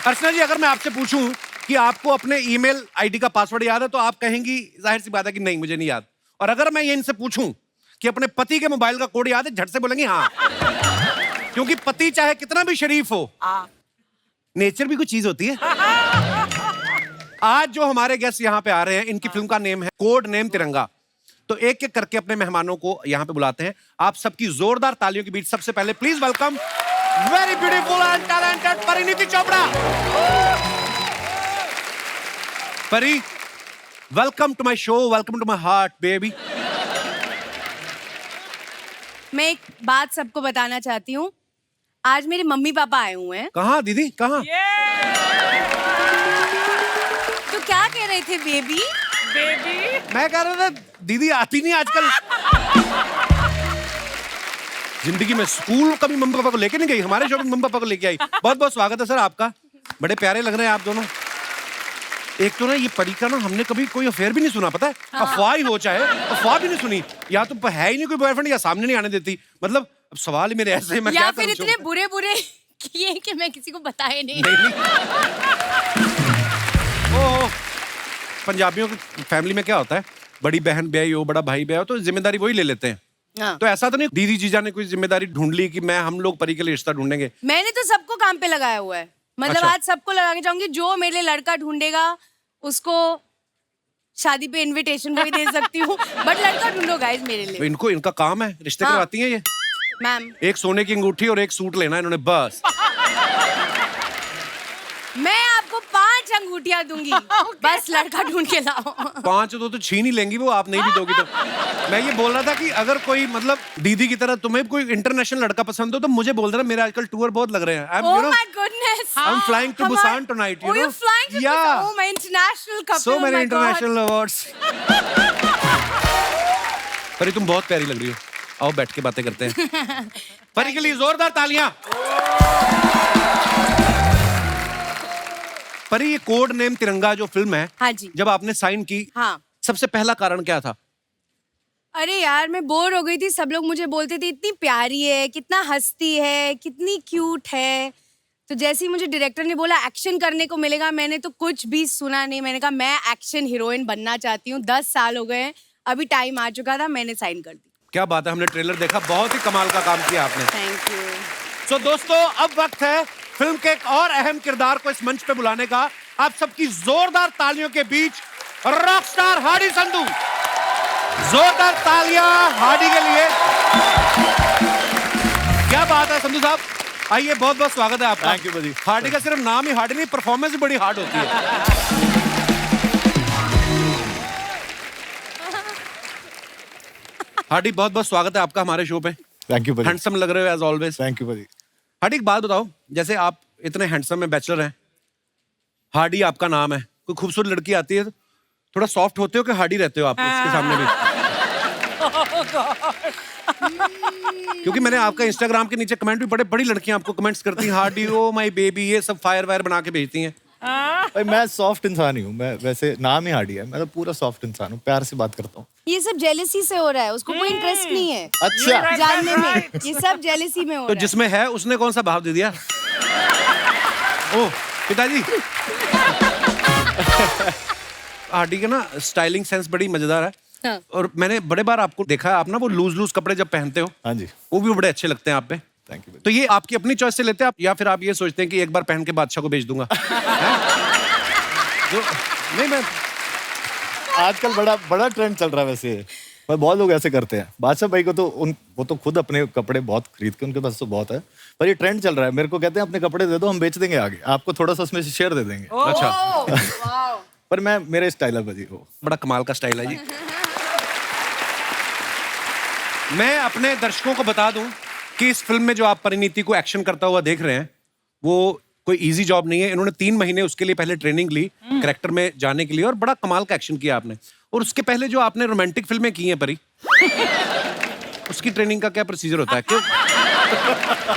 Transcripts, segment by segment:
अर्चना जी, अगर मैं आपसे पूछूं कि आपको अपने ईमेल आईडी का पासवर्ड याद है तो आप कहेंगी जाहिर सी बात है कि नहीं मुझे नहीं याद। और अगर मैं ये इनसे पूछूं कि अपने पति के मोबाइल का कोड याद है, झट से बोलेंगी हाँ। क्योंकि पति चाहे कितना भी शरीफ हो, नेचर भी कुछ चीज होती है। आज जो हमारे गेस्ट यहाँ पे आ रहे हैं, इनकी फिल्म का नेम है कोड नेम तिरंगा। तो एक एक करके अपने मेहमानों को यहाँ पे बुलाते हैं। आप सबकी जोरदार तालियों के बीच सबसे पहले please welcome very beautiful and talented Parineeti Chopra. Pari, welcome to my show, welcome to my heart baby. मैं एक बात सबको बताना चाहती हूँ, आज मेरे मम्मी पापा आए हुए हैं। कहाँ दीदी, कहाँ? तो क्या कह रहे थे बेबी? बेबी मैं कह रहा था दीदी आती नहीं आजकल। जिंदगी में स्कूल कभी मम्मी पापा को लेके नहीं गई, हमारे शो में मम्मी पापा को लेके आई। बहुत बहुत स्वागत है सर आपका, बड़े प्यारे लग रहे हैं आप दोनों। एक तो ना ये परी का ना हमने कभी कोई अफेयर भी नहीं सुना, पता है? अफवाह ही हो, चाहे अफवाह भी नहीं सुनी। या तो है ही नहीं कोई बॉयफ्रेंड, या सामने नहीं आने देती। मतलब अब सवाल ही मेरे ऐसे हैं, मैं या क्या फिर करूं? इतने बुरे बुरे किए कि मैं किसी को बताए नहीं। ओह, पंजाबियों की फैमिली में क्या होता है, बड़ी बहन ब्याही हो, बड़ा भाई ब्याही हो तो जिम्मेदारी वही ले लेते हैं। हाँ। तो ऐसा तो नहीं दीदी जीजा ने कोई जिम्मेदारी ढूंढ ली कि मैं हम लोग परी के लिए रिश्ता ढूंढेंगे? मैंने तो सबको काम पे लगाया हुआ है। मतलब अच्छा। आज सबको लगाना चाहूंगी, जो मेरे लिए लड़का ढूंढेगा उसको शादी पे इनविटेशन भी दे सकती हूँ। बट लड़का ढूंढो गाइस मेरे तो लिए। इनको इनका काम है, रिश्ते हाँ। करवाती हैं ये। मैम, एक सोने की अंगूठी और एक सूट लेना है इन्होंने, बस। मैं आपको 5 अंगूठियां दूंगी। बस लड़का ढूंढ के लाओ। 5 तो छीन ही लेंगी वो, आप नहीं भी दोगी तो। मैं ये बोल रहा था कि अगर कोई मतलब दीदी की तरह तुम्हें कोई इंटरनेशनल लड़का पसंद हो तो मुझे बोल देना, मेरे आजकल टूर बहुत लग रहे हैं। Oh my goodness! I'm flying to Busan tonight, you Oh, know? you're flying to Yeah. Busan? Oh, my international couple. So oh many my international awards. परी तुम बहुत प्यारी लग रही हो, आओ बैठ के बातें करते हैं। परी के लिए जोरदार तालियां। परी, ये कोड नेम तिरंगा जो फिल्म है, हाँ जी। जब आपने साइन की, हाँ। सबसे पहला कारण क्या था? अरे यार, मैं बोर हो गई थी। सब लोग मुझे बोलते थे इतनी प्यारी है, कितना हंसती है, कितनी क्यूट है। तो जैसे ही मुझे डायरेक्टर ने बोला एक्शन करने को मिलेगा, मैंने तो कुछ भी सुना नहीं। मैंने कहा मैं एक्शन हीरोइन बनना चाहती हूँ। 10 साल हो गए हैं, अभी टाइम आ चुका था, मैंने साइन कर दी। क्या बात है, हमने ट्रेलर देखा, बहुत ही कमाल का काम किया आपने। Thank you. सो दोस्तों, अब वक्त है फिल्म के एक और अहम किरदार को इस मंच पे बुलाने का। आप सबकी जोरदार तालियों के बीच रॉक स्टार हार्डी संधू। जोरदार तालियां हार्डी के लिए। क्या बात है संधू साहब, आइए, बहुत बहुत स्वागत है आपका। थैंक यू बजी। हार्डी का सिर्फ नाम ही हार्डी नहीं, परफॉर्मेंस भी बड़ी हार्ड होती है। हार्डी, बहुत बहुत स्वागत है आपका हमारे शो पे। थैंक यू बजी। हैंडसम लग रहे हो एज ऑलवेज। थैंक यू बजी। हार्डी, एक बात बताओ, जैसे आप इतने हैंडसम में बैचलर हैं, हार्डी आपका नाम है, कोई खूबसूरत लड़की आती है तो थोड़ा सॉफ्ट होते हो कि हार्डी रहते हो आप उसके सामने भी? क्योंकि मैंने आपका इंस्टाग्राम के नीचे कमेंट भी पढ़े, बड़ी लड़कियां आपको कमेंट्स करती हैं, हार्डी ओ माय बेबी, ये सब फायर वायर बना के भेजती हैं। भाई मैं सॉफ्ट इंसान ही हूँ, मैं वैसे नाम ही हार्डी है, मैं तो पूरा सॉफ्ट इंसान हूँ, प्यार से बात करता हूँ। ये सब जेलेसी से हो रहा है, उसको कोई इंटरेस्ट नहीं है अच्छा। जानने में। ये सब जेलेसी में हो तो रहा है। जिसमें है उसने कौन सा भाव दे दिया? ओह पिताजी। हार्डी का ना स्टाइलिंग सेंस बड़ी मजेदार है। हाँ। और मैंने बड़े बार आपको देखा है, आप ना वो लूज लूज कपड़े जब पहनते हो, हाँ जी। वो भी बड़े अच्छे लगते हैं आप पे। Thank you. तो ये आपकी अपनी चॉइस से लेते हैं आप, या फिर आप ये सोचते हैं कि एक बार पहन के बादशाह को भेज दूंगा? जो नहीं, मैं आजकल बड़ा बड़ा ट्रेंड चल रहा है वैसे, पर बहुत लोग ऐसे करते हैं। बादशाह भाई को तो वो तो खुद अपने कपड़े बहुत खरीद के, उनके पास तो बहुत है, पर ये ट्रेंड चल रहा है। मेरे को कहते हैं अपने कपड़े दे दो, हम बेच देंगे आगे, आपको थोड़ा सा उसमें से शेयर दे देंगे। अच्छा, पर मैं मेरे स्टाइल है बजी वो। बड़ा कमाल का स्टाइल है जी। मैं अपने दर्शकों को बता दूं कि इस फिल्म में जो आप परिणीति को एक्शन करता हुआ देख रहे हैं, वो कोई इजी जॉब नहीं है। इन्होंने 3 महीने उसके लिए पहले ट्रेनिंग ली कैरेक्टर में जाने के लिए, और बड़ा कमाल का एक्शन किया आपने। और उसके पहले जो आपने रोमांटिक फिल्में की हैं परी, उसकी ट्रेनिंग का क्या प्रोसीजर होता है? क्यों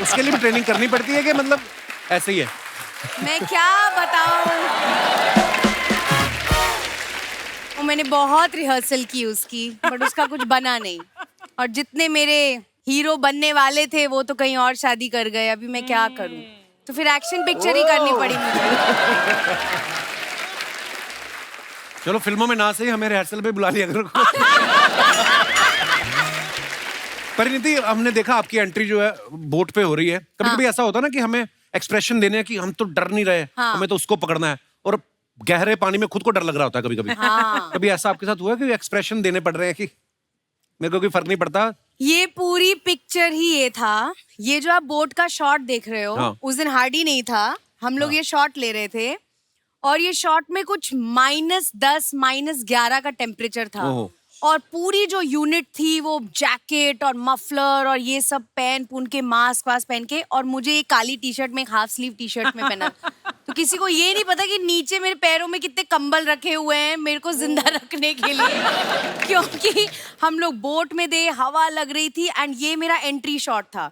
उसके लिए भी ट्रेनिंग करनी पड़ती है कि मतलब ऐसे ही है? मैं क्या बताऊं, मैंने बहुत रिहर्सल की उसकी, बट उसका कुछ बना नहीं। और जितने मेरे हीरो बनने वाले थे वो तो कहीं और शादी कर गए। अभी मैं क्या करूं? तो फिर एक्शन पिक्चर ही करनी पड़ी मुझे। चलो फिल्मों में ना सही हमें रिहर्सल पे बुला लिया करो। परिणीति, हमने देखा आपकी एंट्री जो है बोट पे हो रही है। कभी कभी ऐसा होता है ना कि हमें एक्सप्रेशन देने हैं कि हम तो डर नहीं रहे, हमें तो उसको पकड़ना है, और गहरे पानी में खुद को डर लग रहा होता है कभी कभी। कभी ऐसा आपके साथ हुआ कि एक्सप्रेशन देने पड़ रहे हैं कि मेरे को कोई फर्क नहीं पड़ता? ये पूरी पिक्चर ही ये था। ये जो आप बोट का शॉट देख रहे हो, हाँ। उस दिन हार्डी नहीं था, हम लोग ये शॉट ले रहे थे, और ये शॉट में कुछ -10 -11 का टेम्परेचर था। ओहो। और पूरी जो यूनिट थी वो जैकेट और मफलर और ये सब पहन पुन के, मास्क वास्क पहन के, और मुझे एक काली टी शर्ट में, एक हाफ स्लीव टी शर्ट में पहना। तो किसी को ये नहीं पता कि नीचे मेरे पैरों में कितने कंबल रखे हुए हैं मेरे को जिंदा रखने के लिए, क्योंकि हम लोग बोट में थे, हवा लग रही थी, एंड ये मेरा एंट्री शॉट था।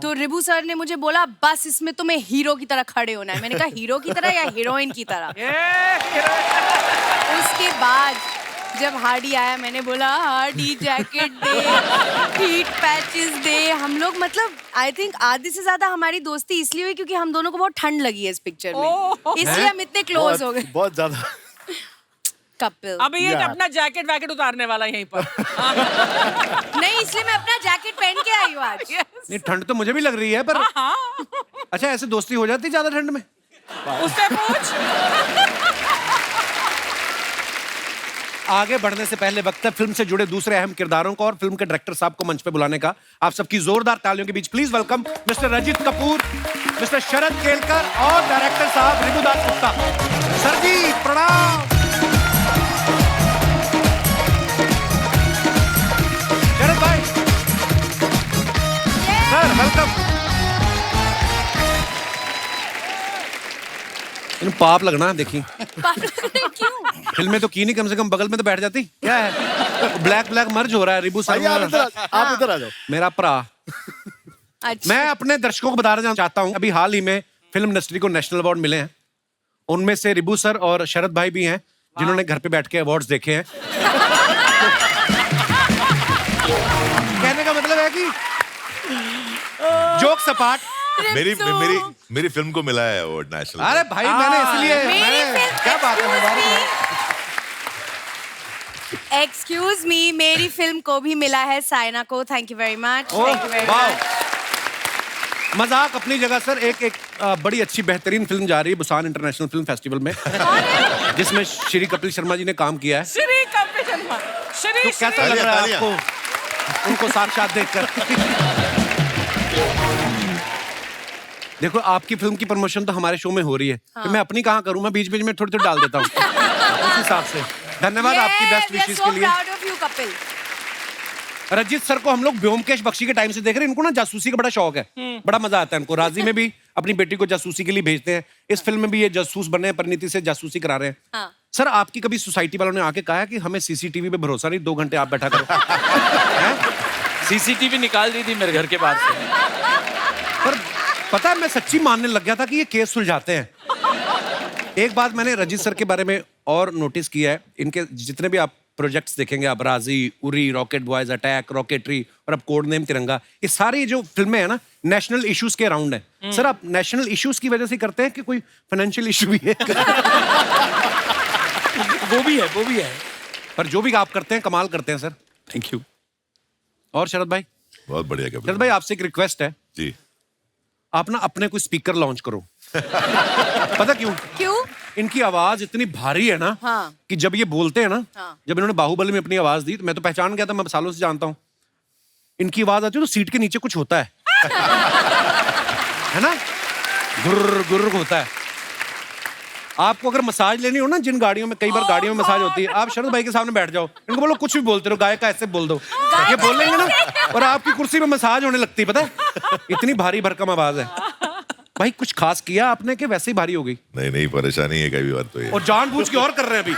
तो रिबू सर ने मुझे बोला बस इसमें तुम्हें हीरो की तरह खड़े होना है। मैंने कहा हीरो की तरह या हीरोइन की तरह? उसके बाद जब हार्डी आया, मैंने बोला हार्डी जैकेट दे, हीट पैचेस दे। हम लोग मतलब आई थिंक आधे से ज्यादा हमारी दोस्ती इसलिए हुई क्योंकि हम दोनों को बहुत ठंड लगी है इस पिक्चर में, इसलिए हम इतने क्लोज हो गए। बहुत ज्यादा। कपिल अब ये अपना जैकेट वैकेट उतारने वाला यहीं पर। नहीं, इसलिए मैं अपना जैकेट पहन के आई हूँ आज। नहीं, ठंड तो मुझे भी लग रही है, पर अच्छा ऐसे दोस्ती हो जाती ज्यादा ठंड में? उससे पूछ। आगे बढ़ने से पहले वक्त है फिल्म से जुड़े दूसरे अहम किरदारों को और फिल्म के डायरेक्टर साहब को मंच पे बुलाने का। आप सबकी जोरदार तालियों के बीच please welcome mister Rajit Kapoor, mister Sharad Kelkar और डायरेक्टर साहब रिबू दास गुप्ता। सर जी प्रणाम। शरद भाई सर वेलकम। पाप लगना देखी क्यों? फिल्म में तो की नहीं, कम से कम बगल में तो बैठ जाती। क्या है ब्लैक ब्लैक मर्ज हो रहा है रिबू सर। आप इधर आ जाओ। मेरा भरा। अच्छा। मैं अपने दर्शकों को बताना चाहता हूं, अभी हाल ही में फिल्म इंडस्ट्री को नेशनल अवार्ड मिले हैं। उनमें से रिबू सर और शरद भाई भी हैं जिन्होंने घर पे बैठ के अवार्ड्स देखे हैं। कहने का मतलब है कि जोक सपाट। मेरी फिल्म को मिला है अवार्ड नेशनल। अरे भाई मैंने इसलिए क्या बात है। एक्सक्यूज मी, मेरी फिल्म को भी मिला है, साइना को। Thank you very much. मजाक अपनी जगह सर। एक बड़ी अच्छी बेहतरीन फिल्म जा रही है बुसान इंटरनेशनल फिल्म फेस्टिवल में, जिसमें श्री कपिल शर्मा जी ने काम किया है। श्री कपिल शर्मा, तो कैसा लग रहा है आपको उनको साक्षात देखकर? देखो आपकी फिल्म की प्रमोशन तो हमारे शो में हो रही है, तो मैं अपनी कहाँ करूँ? मैं बीच बीच में थोड़ी थोड़ी डाल देता हूँ। उस हिसाब से धन्यवाद आपकी बेस्ट विशेष के लिए। रजित सर को हम लोग ब्योमकेश बख्शी के टाइम से देख रहे हैं। इनको ना जासूसी का बड़ा शौक है, बड़ा मजा आता है इनको। राजी में भी अपनी बेटी को जासूसी के लिए भेजते हैं, इस फिल्म में भी ये जासूस बने हैं, परिणीति से जासूसी करा रहे हैं। हाँ। सर आपकी कभी सोसाइटी वालों ने आके कहा है कि हमें सीसीटीवी पे भरोसा नहीं, 2 घंटे आप बैठा करो? सीसीटीवी निकाल दी थी मेरे घर के बाद से। पर पता है मैं सच्ची मानने लग गया था कि ये केस सुलझाते हैं। एक बात मैंने रजित सर के बारे में और नोटिस किया है, इनके जितने भी आप प्रोजेक्ट्स देखेंगे, आप राजी, Uri, rocket boys, attack, rocketry और अब कोड नेम तिरंगा, ये सारी जो फिल्में हैं ना नेशनल इश्यूज के अराउंड है। सर आप नेशनल इश्यूज की वजह से करते हैं कि कोई फाइनेंशियल इशू भी है? वो भी है। पर जो भी आप करते हैं कमाल करते हैं सर। Thank you. और शरद भाई? बहुत बढ़िया कपिल। शरद भाई आपसे एक रिक्वेस्ट है, जी आप ना अपने कोई स्पीकर लॉन्च करो। पता क्यों? क्यों? इनकी आवाज इतनी भारी है ना, हाँ। कि जब ये बोलते हैं ना, हाँ। जब इन्होंने बाहुबली में अपनी आवाज दी तो मैं तो पहचान गया था, मैं सालों से जानता हूँ। इनकी आवाज आती है तो सीट के नीचे कुछ होता है है ना, गुर्र गुर्र होता है। आपको अगर मसाज लेनी हो ना, जिन गाड़ियों में कई बार गाड़ियों में मसाज होती है, आप शरद भाई के सामने बैठ जाओ, इनको बोलो कुछ भी बोलते रहो, गायक का ऐसे बोल दो, ये बोल लेंगे ना और आपकी कुर्सी में मसाज होने लगती है। पता है इतनी भारी भरकम आवाज है। भाई कुछ खास किया आपने कि वैसे ही भारी हो गई? नहीं परेशानी है कई बार तो ये। और जानबूझ के और कर रहे हैं अभी।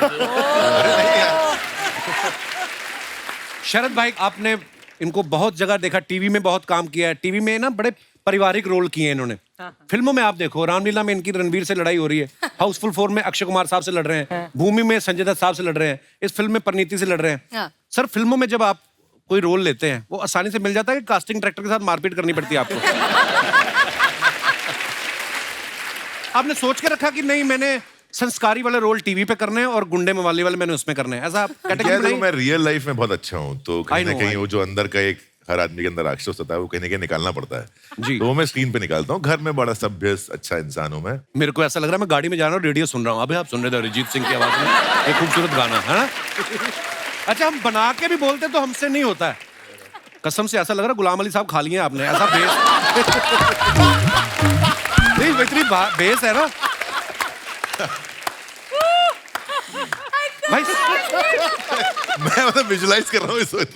शरद भाई आपने इनको बहुत जगह देखा, टीवी में बहुत काम किया है, टीवी में ना बड़े पारिवारिक रोल किए हैं इन्होंने। फिल्मों में आप देखो, रामलीला में इनकी रणवीर से लड़ाई हो रही है, हाउसफुल 4 में अक्षय कुमार साहब से लड़ रहे हैं, भूमि में संजय दत्त साहब से लड़ रहे हैं, इस फिल्म में परिणीति से लड़ रहे हैं। सर फिल्मों में जब आप कोई रोल लेते हैं वो आसानी से मिल जाता है कि कास्टिंग डायरेक्टर के साथ मारपीट करनी पड़ती है आपको? आपने सोच के रखा कि नहीं मैंने संस्कारी वाले रोल टीवी पे करने हैं और गुंडे मवाली वाले मैंने उसमें करने हैं, ऐसा क्या कैटेगरी है, देखो बनाई? मैं रियल लाइफ में बहुत अच्छा हूँ, तो कहीं I ना know, कहीं I वो जो अंदर का एक हर आदमी के अंदर राक्षस होता है वो कहीं ना कहीं निकालना पड़ता है। जी। तो वो मैं स्क्रीन पे निकालता हूँ। घर में बड़ा सभ्य अच्छा इंसान हूँ मैं। मेरे को ऐसा लग रहा है मैं गाड़ी में जा रहा हूँ, रेडियो सुन रहा हूँ। अभी आप सुन रहे थे अरिजीत सिंह की आवाज में एक खूबसूरत गाना है ना। अच्छा, हम बना के भी बोलते तो हमसे नहीं होता है। कसम से ऐसा लग रहा है गुलाम अली साहब खा लिए आपने, ऐसा बेस नहीं, इतनी बेस है ना भाई। मैं मतलब विजुलाइज कर रहा हूँ इस वक्त।